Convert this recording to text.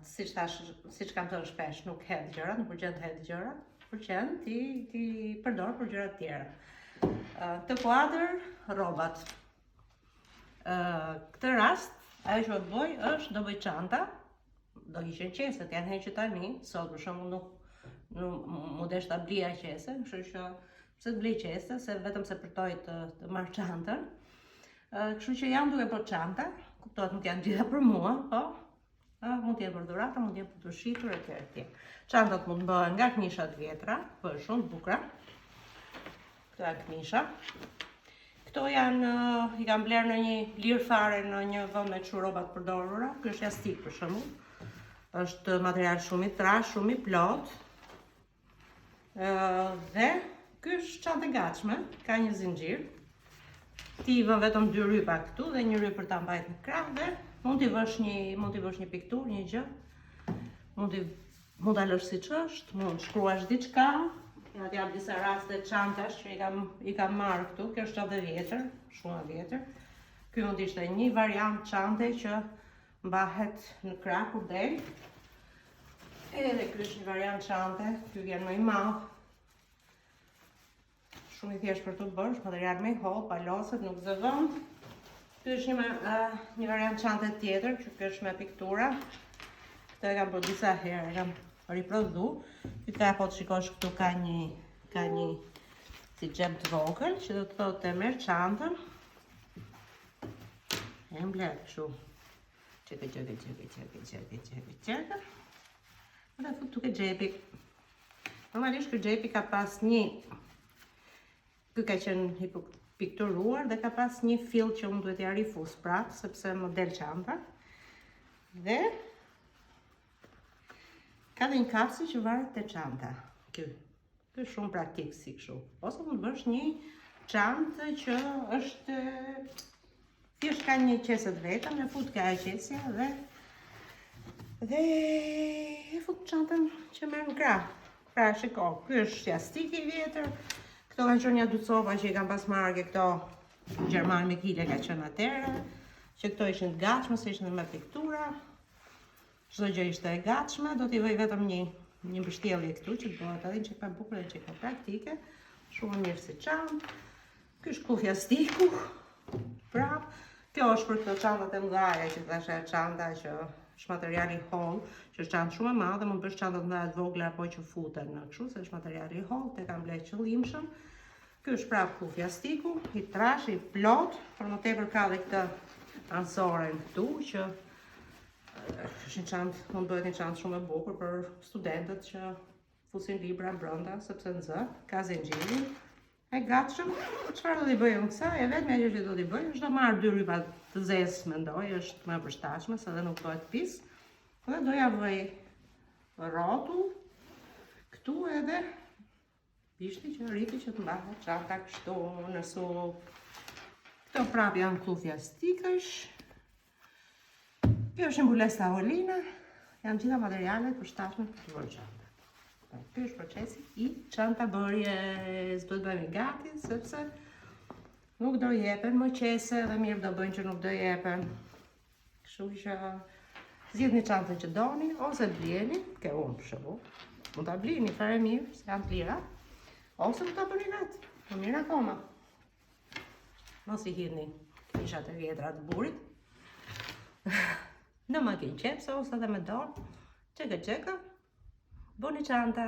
siç kam thënë shpesh, nuk hedh gjëra, nuk pëlqen të hedh gjëra, pëlqen ti përdor për gjëra të tjera. Këtë kuadër, rrobat. Këtë rast, ajo që do të bëj është do bëj çanta, do kishin qeset, janë hequr tani, sot për shembull nuk mu desh ta blija qese, kështu që pse të blej qese, se vetëm se përtoj të marr çantën. Kështu që jam duke bërë çanta, kuptohet nuk janë gjitha për mua, po mund të jenë për dhurata, mund të jenë për të shitur etj. Çantat mund të bëhen nga këmisha të vjetra, për shumë të bukura. Këto janë këmisha. Këto janë, i kam blerë në një lirë fare në një vend me çu rroba të përdorura. Ky është jastik për shembull. Është material shumë i trash, shumë i plot. Dhe ky është çantë e gatshme, ka një zinxhir. Ti i vën vetëm 2 rypa këtu dhe një ryp për ta mbajtur në krah dhe mund t'i vësh një pikturë, një gjë. Mund ta lësh siç është, mund shkruash diçka. Ja t'jap disa raste çantash që i kam marrë këtu. Kjo është çantë e vjetër, shumë e vjetër. Ky mund të ishte një variant çante që mbahet në krah kur del. Edhe ky është një variant çante, ky vjen më i madh. Shumë i thjeshtë për të bërë, material më i hollë, paloset, nuk zëvon. Ky është një variant çante tjetër, që ky është me piktura. Këtë e kam bërë disa herë, e kam riprodhu. Ky ka po të shikosh këtu ka një si xhep të vogël, që do të thotë e merr çantën. E mbledh kështu. Çeka. Dhe fut tuk e xhepi. Normalisht ky xhepi ka pas ky ka qenë pikturuar dhe ka pas një fill që unë duhet ja rifus prapë, sepse më del çanta. Dhe ka dhe një kapsi që varet te çanta. Ky është shumë praktik si kështu. Ose mund të bësh një çantë që është thjesht ka një qese të vetëm, e fut ka e qesja dhe e fut çantën që merr në krah. Pra shiko, ky është jastik i vjetër. Këto kanë qenë një ducova që i kam pas marrë këto Gjerman me kile ka qenë atëherë, që këto ishin të gatshme, se ishin me piktura. Çdo gjë ishte e gatshme, do t'i vëj vetëm një mbështjellje këtu që bëhet edhe që ka bukur dhe që ka praktike. Shumë mirë si çantë. Ky është kufja stiku. Prap, kjo është për këto çantat e mëdha që thashë çanta që është material i hollë, që është çantë shumë e madhe, mund bësh çanta të mëdha të vogla apo që futen në kështu, se është material i hollë, te kam bler qëllimshëm. Ky është prap kufja stiku, i trash, i plot, por më tepër ka dhe këtë ansoren këtu që është një çantë, mund bëhet një çantë shumë e bukur për studentët që fusin libra brenda sepse nxeh, ka zinxhirin. E gatshëm, çfarë do t'i bëj unë kësaj? E vetmja gjë që do t'i bëj është do marr 2 rypa të zezë, mendoj, është më e përshtatshme, se edhe nuk bëhet pis. Dhe do ja vëj rrotull këtu edhe pishti që rriti që të mbahet çanta kështu në sup. Këto prap janë kufja stikësh. Kjo është një mbules tavolina, janë gjitha materialet përshtatshme për të bërë çanta. Ky është procesi i çanta bërjes, duhet bëhemi gati, sepse nuk do jepen më qese dhe mirë do bëjnë që nuk do jepen. Kështu që zgjidhni çantën që doni, ose blini, ke unë për shembull, mund ta blini fare mirë, se janë të lira, ose mund ta bëni vetë, më mirë akoma. Mos i hidhni kishat e vjetra të burit. Në makinë qepse ose edhe me dorë, çeka, bëni çanta.